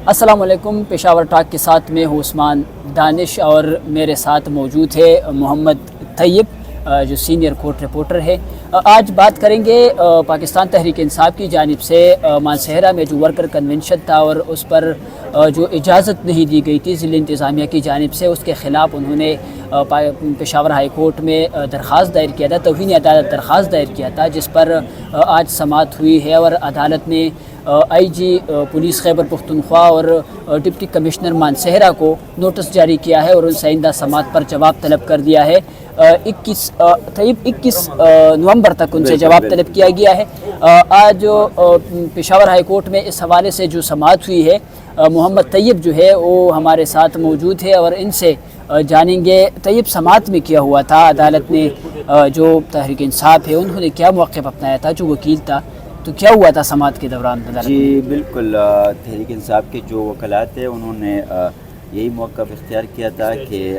السلام علیکم، پشاور ٹاک کے ساتھ میں ہوں عثمان دانش اور میرے ساتھ موجود ہے محمد طیب جو سینئر کورٹ رپورٹر ہے۔ آج بات کریں گے پاکستان تحریک انصاف کی جانب سے مانسہرہ میں جو ورکر کنونشن تھا اور اس پر جو اجازت نہیں دی گئی تھی ضلع انتظامیہ کی جانب سے، اس کے خلاف انہوں نے پشاور ہائی کورٹ میں درخواست دائر کیا تھا، توہین عدالت درخواست دائر کیا تھا، جس پر آج سماعت ہوئی ہے اور عدالت نے آئی جی پولیس خیبر پختونخوا اور ڈپٹی کمشنر مانسہرہ کو نوٹس جاری کیا ہے اور ان سے آئندہ سماعت پر جواب طلب کر دیا ہے۔ 21 نومبر تک ان سے جواب طلب کیا گیا ہے۔ آج پشاور ہائی کورٹ میں اس حوالے سے جو سماعت ہوئی ہے، محمد طیب جو ہے وہ ہمارے ساتھ موجود ہے اور ان سے جانیں گے۔ طیب، سماعت میں کیا ہوا تھا؟ عدالت نے جو تحریک انصاف ہے انہوں نے کیا موقف اپنایا تھا؟ جو وکیل تھا تو کیا ہوا تھا سماعت کے دوران؟ جی بالکل، تحریک انصاف کے جو وکلاء تھے انہوں نے یہی موقف اختیار کیا تھا کہ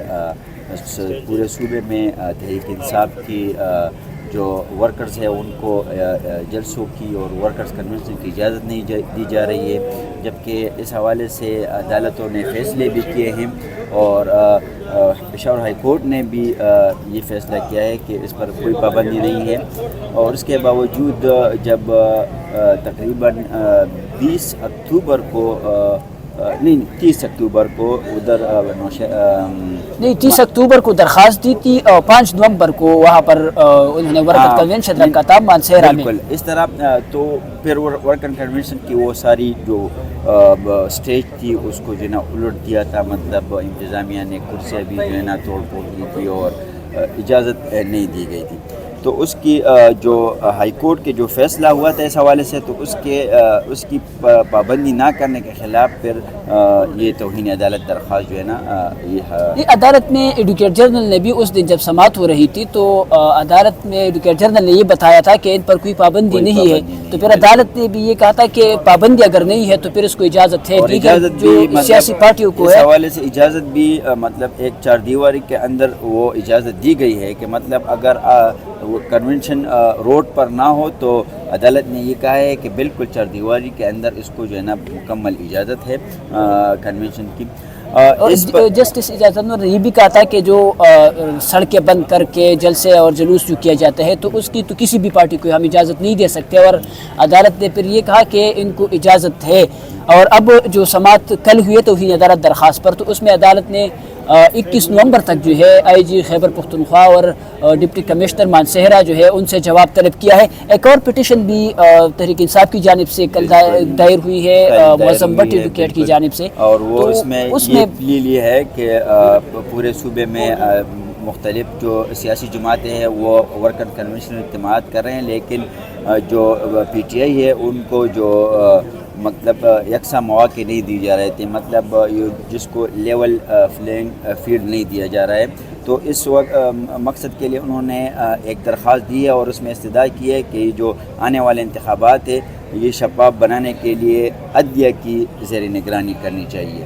پورے صوبے میں تحریک انصاف کی جو ورکرز ہیں ان کو جلسوں کی اور ورکرز کنونشن کی اجازت نہیں دی جا رہی ہے، جبکہ اس حوالے سے عدالتوں نے فیصلے بھی کیے ہیں اور پشاور ہائی کورٹ نے بھی یہ فیصلہ کیا ہے کہ اس پر کوئی پابندی نہیں ہے۔ اور اس کے باوجود جب تقریباً 20 اکتوبر کو نہیں 30 اکتوبر کو ادھر نہیں 30 اکتوبر کو درخواست دی تھی اور 5 نومبر کو وہاں پر انہوں نے ورکر کنونشن رکھا تھا مانسہرہ میں۔ بالکل اس طرح تو پھر ورکر کنونشن کی وہ ساری جو سٹیج تھی اس کو جو ہے نا الٹ دیا تھا، مطلب انتظامیہ نے کرسیاں بھی جو ہے نا توڑ پھوڑ کی تھی اور اجازت نہیں دی گئی تھی۔ تو اس کی جو ہائی کورٹ کے جو فیصلہ ہوا تھا اس حوالے سے، تو اس کی پابندی نہ کرنے کے خلاف پھر یہ توہین عدالت درخواست جو ہے نا یہ عدالت میں ایڈوکیٹ جنرل نے بھی اس دن جب سماعت ہو رہی تھی تو عدالت میں ایڈوکیٹ جنرل نے یہ بتایا تھا کہ ان پر کوئی پابندی نہیں ہے، تو پھر عدالت نے بھی یہ کہا تھا کہ پابندی اگر نہیں ہے تو پھر اس کو اجازت ہے، اجازت جو سیاسی پارٹیوں کو اس ہے حوالے سے اجازت بھی مطلب ایک 4 دیواری کے اندر وہ اجازت دی گئی ہے کہ مطلب اگر وہ کنونشن روڈ پر نہ ہو تو عدالت نے یہ کہا ہے کہ بالکل 4 دیواری کے اندر اس کو جو ہے نا مکمل اجازت ہے کنونشن کی۔ جسٹس اجازت نے یہ بھی کہا تھا کہ جو سڑکیں بند کر کے جلسے اور جلوس جو کیا جاتا ہے تو اس کی تو کسی بھی پارٹی کو ہم اجازت نہیں دے سکتے، اور عدالت نے پھر یہ کہا کہ ان کو اجازت ہے۔ اور اب جو سماعت کل ہوئی توہین عدالت درخواست پر، تو اس میں عدالت نے 21 نومبر تک جو ہے آئی جی خیبر پختونخوا اور ڈپٹی کمشنر مانسہرہ جو ہے ان سے جواب طلب کیا ہے۔ ایک اور پٹیشن بھی تحریک انصاف کی جانب سے کل دائر ہوئی ہے معظم بٹ ایڈوکیٹ کی جانب سے، اور وہ اس میں یہ پلیل یہ ہے کہ پورے صوبے میں مختلف جو سیاسی جماعتیں ہیں وہ ورکر کنونشن اجتماعات کر رہے ہیں، لیکن جو پی ٹی آئی ہے ان کو جو مطلب یکساں مواقع نہیں دی جا رہے تھے، مطلب جس کو لیول پلینگ فیلڈ نہیں دیا جا رہا ہے۔ تو اس وقت مقصد کے لیے انہوں نے ایک درخواست دی ہے اور اس میں استدعا کی ہے کہ جو آنے والے انتخابات ہیں یہ شفاف بنانے کے لیے عدلیہ کی زیر نگرانی کرنی چاہیے۔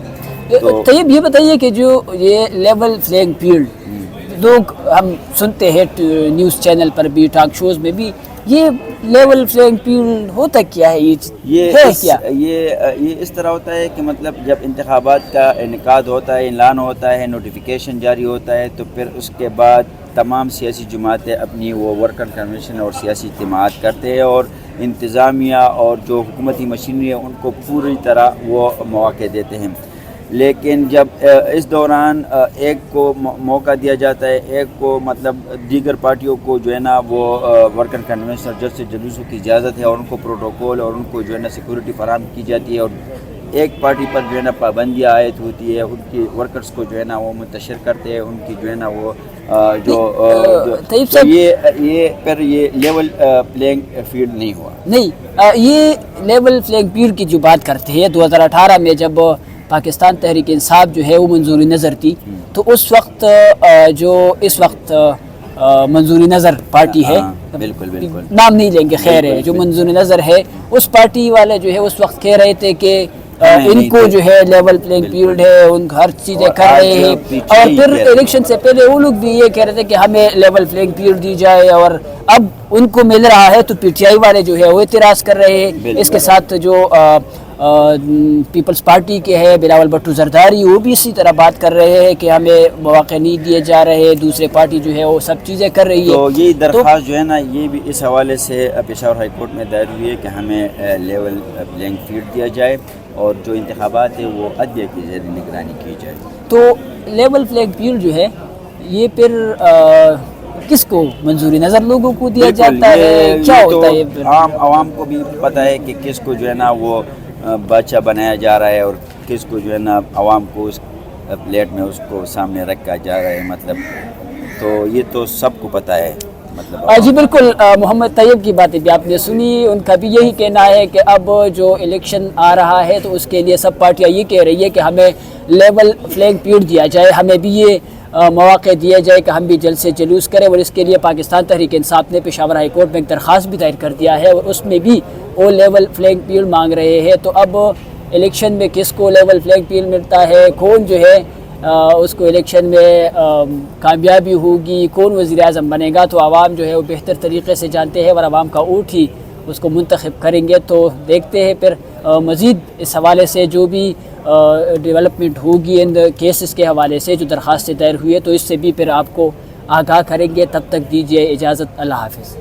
طیب، یہ بتائیے کہ جو یہ لیول پلینگ فیلڈ لوگ ہم سنتے ہیں نیوز چینل پر بھی، ٹاک شوز میں بھی، یہ لیول پلینگ فیلڈ ہوتا کیا ہے؟ یہ اس طرح ہوتا ہے کہ مطلب جب انتخابات کا انعقاد ہوتا ہے، اعلان ہوتا ہے، نوٹیفیکیشن جاری ہوتا ہے، تو پھر اس کے بعد تمام سیاسی جماعتیں اپنی وہ ورکر کنونشن اور سیاسی اجتماعات کرتے ہیں اور انتظامیہ اور جو حکومتی مشینری ہے ان کو پوری طرح وہ مواقع دیتے ہیں۔ لیکن جب اس دوران ایک کو موقع دیا جاتا ہے، ایک کو مطلب دیگر پارٹیوں کو جو ہے نا وہ ورکر کنونشن اور جلسے جلوسوں کی اجازت ہے اور ان کو پروٹوکول اور ان کو جو ہے نا سیکورٹی فراہم کی جاتی ہے، اور ایک پارٹی پر جو ہے نا پابندیاں عائد ہوتی ہے، ان کی ورکرز کو جو ہے نا وہ منتشر کرتے ہیں، ان کی جو ہے نا وہ یہ پھر یہ لیول پلینگ فیلڈ نہیں ہوا۔ نہیں، یہ لیول پلینگ فیلڈ کی جو بات کرتے ہیں 2018 میں جب پاکستان تحریک انصاف جو ہے وہ منظوری نظر تھی، تو اس وقت جو اس وقت منظوری نظر پارٹی ہے، بالکل نام نہیں لیں گے، خیر ہے، جو منظوری نظر ہے اس پارٹی والے جو ہے اس وقت کہہ رہے تھے کہ ان کو جو ہے لیول پلینگ فیلڈ ہے، ان ہر چیزیں کر رہے ہیں، اور پھر الیکشن سے پہلے وہ لوگ بھی یہ کہہ رہے تھے کہ ہمیں لیول پلینگ فیلڈ دی جائے، اور اب ان کو مل رہا ہے تو پی ٹی آئی والے جو ہے وہ اعتراض کر رہے ہیں۔ اس کے ساتھ جو پیپلز پارٹی کے ہے بلاول بھٹو زرداری، وہ بھی اسی طرح بات کر رہے ہیں کہ ہمیں مواقع نہیں دیے جا رہے، دوسرے پارٹی جو ہے وہ سب چیزیں کر رہی ہے۔ تو یہ درخواست جو ہے نا، یہ بھی اس حوالے سے پشاور ہائی کورٹ میں دائر ہوئی ہے کہ ہمیں لیول پلینگ فیلڈ دیا جائے اور جو انتخابات ہیں وہ عدلیہ کی زیر نگرانی کی جائے۔ تو لیول پلینگ فیلڈ جو ہے یہ پھر کس کو منظوری نظر لوگوں کو دیا جاتا ہے، کیا ہوتا ہے یہ پھر؟ عام عوام کو بھی پتہ ہے کہ کس کو جو ہے نا وہ بادشاہ بنایا جا رہا ہے اور کس کو جو ہے نا عوام کو اس پلیٹ میں اس کو سامنے رکھا جا رہا ہے، مطلب تو یہ تو سب کو پتہ ہے مطلب۔ جی بالکل، محمد طیب کی باتیں بھی آپ نے سنی، ان کا بھی یہی کہنا ہے کہ اب جو الیکشن آ رہا ہے تو اس کے لیے سب پارٹیاں یہ کہہ رہی ہے کہ ہمیں لیول پلینگ فیلڈ دیا جائے، ہمیں بھی یہ مواقع دیا جائے کہ ہم بھی جلد سے جلوس کریں، اور اس کے لیے پاکستان تحریک انصاف نے پشاور ہائی کورٹ میں ایک درخواست بھی دائر کر دیا ہے، اور اس میں بھی وہ لیول پلینگ فیلڈ مانگ رہے ہیں۔ تو اب الیکشن میں کس کو لیول پلینگ فیلڈ ملتا ہے، کون جو ہے اس کو الیکشن میں کامیابی ہوگی، کون وزیر اعظم بنے گا، تو عوام جو ہے وہ بہتر طریقے سے جانتے ہیں، اور عوام کا ووٹ ہی اس کو منتخب کریں گے۔ تو دیکھتے ہیں پھر مزید اس حوالے سے جو بھی ڈیولپمنٹ ہوگی ان کیسز کے حوالے سے جو درخواستیں دائر ہوئی ہے، تو اس سے بھی پھر آپ کو آگاہ کریں گے۔ تب تک دیجیے اجازت، اللہ حافظ۔